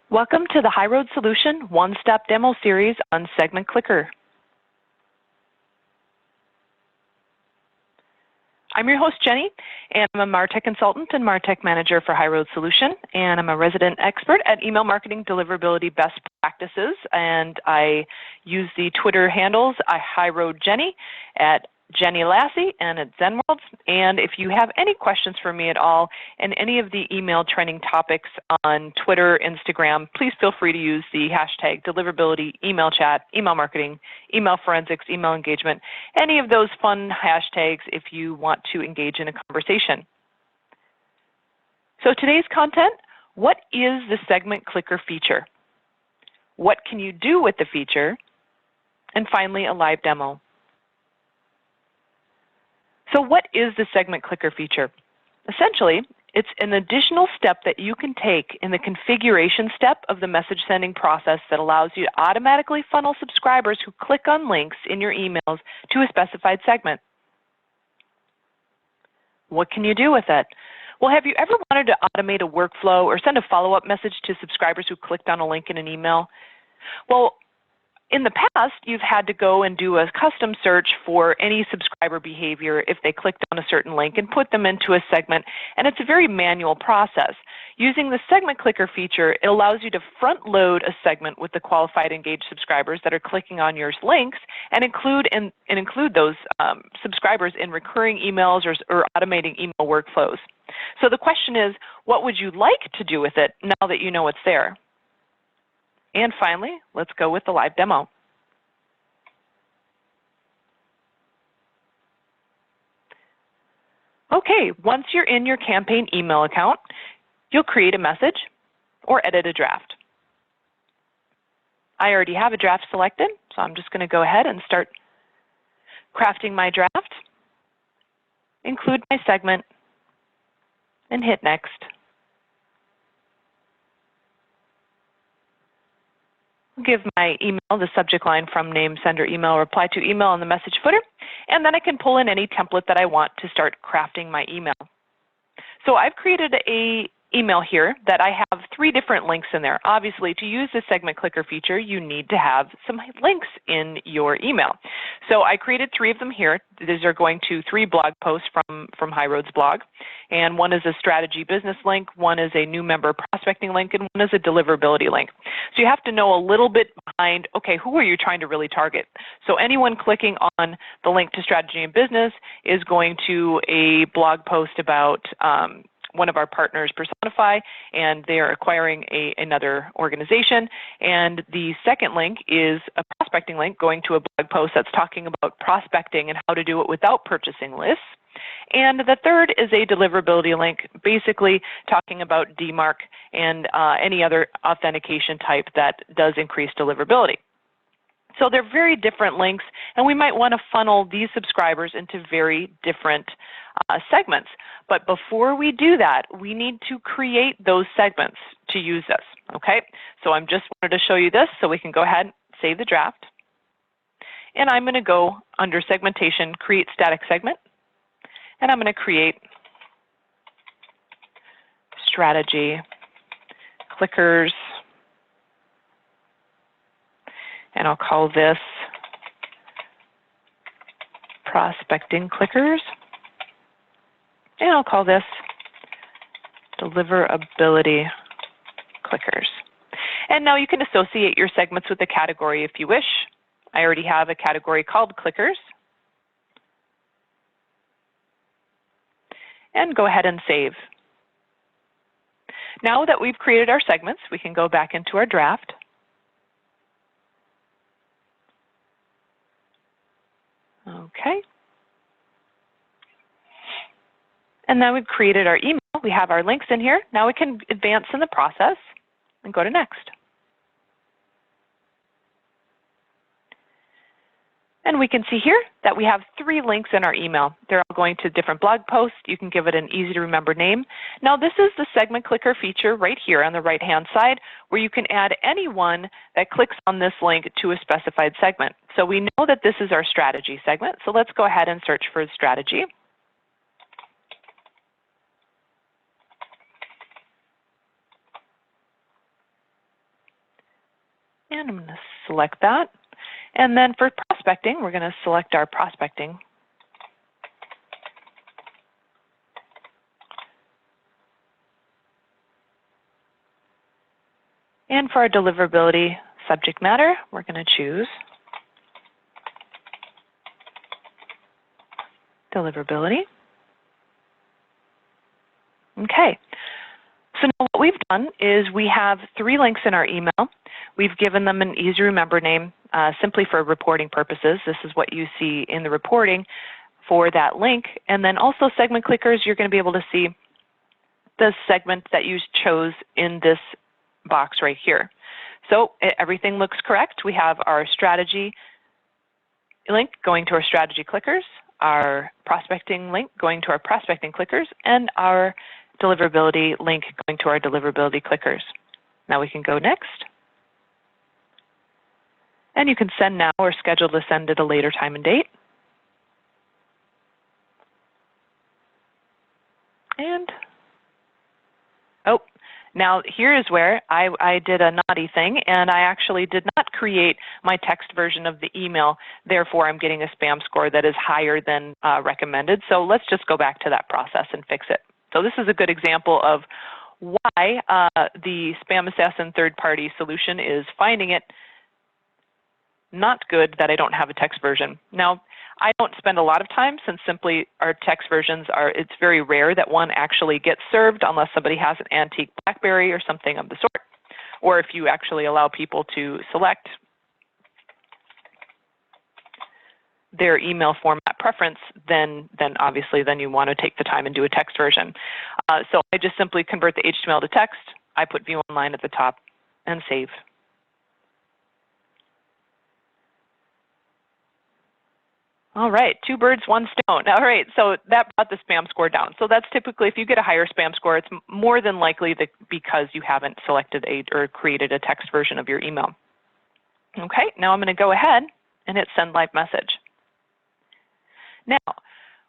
Welcome to the HighRoad Solution one-step demo series on Segment Clickr. I'm your host, Jenny, and I'm a MarTech consultant and MarTech manager for HighRoad Solution, and I'm a resident expert at email marketing deliverability best practices, and I use the Twitter handles HighRoadJenny, at Jenny Lassie, and at ZenWorlds. And if you have any questions for me at all in any of the email trending topics on Twitter, Instagram, please feel free to use the hashtag deliverability, email chat, email marketing, email forensics, email engagement, any of those fun hashtags if you want to engage in a conversation. So today's content, what is the Segment Clickr feature? What can you do with the feature? And finally, a live demo. So what is the Segment Clickr feature? Essentially, it's an additional step that you can take in the configuration step of the message sending process that allows you to automatically funnel subscribers who click on links in your emails to a specified segment. What can you do with it? Well, have you ever wanted to automate a workflow or send a follow-up message to subscribers who clicked on a link in an email? Well, in the past, you've had to go and do a custom search for any subscriber behavior if they clicked on a certain link and put them into a segment, and it's a very manual process. Using the Segment Clickr feature, it allows you to front load a segment with the qualified engaged subscribers that are clicking on your links and include those subscribers in recurring emails or automating email workflows. So the question is, what would you like to do with it now that you know it's there? And finally, let's go with the live demo. Okay, once you're in your campaign email account, you'll create a message or edit a draft. I already have a draft selected, so I'm just going to go ahead and start crafting my draft, include my segment, and hit Next. Give my email the subject line from name, sender, email, reply to email in the message footer, and then I can pull in any template that I want to start crafting my email. So I've created an email here that I have 3 different links in there. Obviously, to use the Segment Clickr feature, you need to have some links in your email. So I created 3 of them here. These are going to 3 blog posts from HighRoad's blog. And one is a strategy business link, one is a new member prospecting link, and one is a deliverability link. So you have to know a little bit behind, okay, who are you trying to really target? So anyone clicking on the link to strategy and business is going to a blog post about one of our partners, Personify, and they're acquiring another organization. And the second link is a prospecting link going to a blog post that's talking about prospecting and how to do it without purchasing lists. And the third is a deliverability link, basically talking about DMARC and any other authentication type that does increase deliverability. So they're very different links, and we might want to funnel these subscribers into very different segments. But before we do that, we need to create those segments to use this, okay? So I'm just wanted to show you this so we can go ahead and save the draft. And I'm going to go under segmentation, create static segment, and I'm going to create strategy clickers. And I'll call this prospecting clickers. And I'll call this deliverability clickers. And now you can associate your segments with a category if you wish. I already have a category called clickers. And go ahead and save. Now that we've created our segments, we can go back into our draft. Okay. And now we've created our email. We have our links in here. Now we can advance in the process and go to Next. And we can see here that we have 3 links in our email. They're all going to different blog posts. You can give it an easy to remember name. Now this is the Segment Clickr feature right here on the right-hand side where you can add anyone that clicks on this link to a specified segment. So we know that this is our strategy segment. So let's go ahead and search for strategy. And I'm going to select that. And then for prospecting, we're going to select our prospecting. And for our deliverability subject matter, we're going to choose deliverability. Okay. So now what we've done is we have 3 links in our email. We've given them an easy to remember name simply for reporting purposes. This is what you see in the reporting for that link. And then also segment clickers, you're going to be able to see the segment that you chose in this box right here. So everything looks correct. We have our strategy link going to our strategy clickers, our prospecting link going to our prospecting clickers, and our deliverability link going to our deliverability clickers. Now we can go next. And you can send now or schedule to send at a later time and date. And, oh, now here is where I did a naughty thing, and I actually did not create my text version of the email. Therefore, I'm getting a spam score that is higher than recommended. So let's just go back to that process and fix it. So this is a good example of why the Spam Assassin third-party solution is finding it not good that I don't have a text version. Now, I don't spend a lot of time since simply our text versions are, it's very rare that one actually gets served unless somebody has an antique BlackBerry or something of the sort, or if you actually allow people to select their email format preference, then obviously then you want to take the time and do a text version. So I just simply convert the HTML to text. I put view online at the top and save. All right, 2 birds, 1 stone. All right, so that brought the spam score down. So that's typically, if you get a higher spam score, it's more than likely that because you haven't selected or created a text version of your email. Okay, now I'm going to go ahead and hit send live message. Now,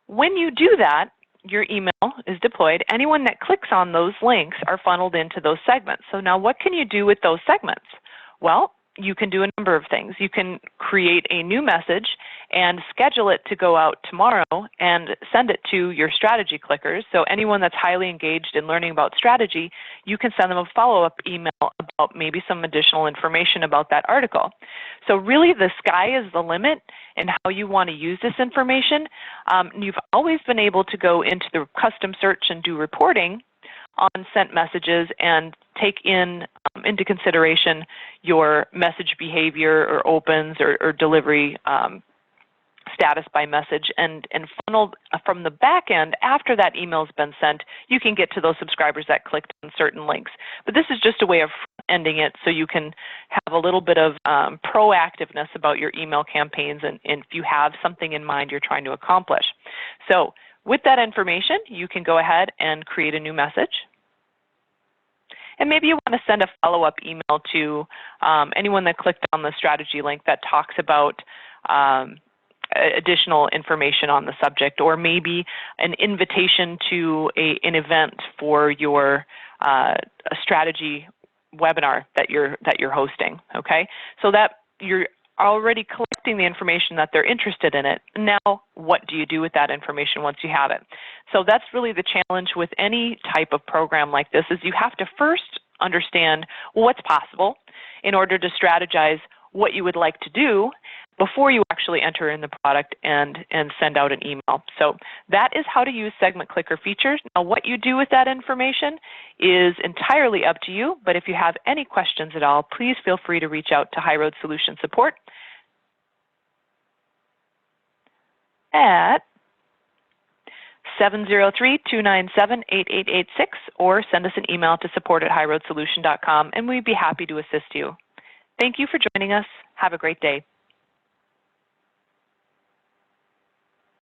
when you do that, your email is deployed. Anyone that clicks on those links are funneled into those segments. So now what can you do with those segments? Well, you can do a number of things. You can create a new message and schedule it to go out tomorrow and send it to your strategy clickers. So anyone that's highly engaged in learning about strategy, you can send them a follow-up email about maybe some additional information about that article. So really the sky is the limit in how you want to use this information. You've always been able to go into the custom search and do reporting on sent messages and take into consideration your message behavior or opens or delivery status by message, and funneled from the back end after that email's been sent, you can get to those subscribers that clicked on certain links. But this is just a way of ending it so you can have a little bit of proactiveness about your email campaigns and if you have something in mind you're trying to accomplish. So with that information, you can go ahead and create a new message. And maybe you want to send a follow-up email to anyone that clicked on the strategy link that talks about additional information on the subject, or maybe an invitation to an event for your strategy webinar that you're hosting. Okay, so that you're already collecting the information that they're interested in it. Now, what do you do with that information once you have it? So that's really the challenge with any type of program like this, is you have to first understand what's possible in order to strategize what you would like to do before you actually enter in the product and send out an email. So that is how to use segment clicker features. Now, what you do with that information is entirely up to you, but if you have any questions at all, please feel free to reach out to HighRoad Solution Support at 703-297-8886, or send us an email to support@highroadsolution.com, and we'd be happy to assist you. Thank you for joining us. Have a great day.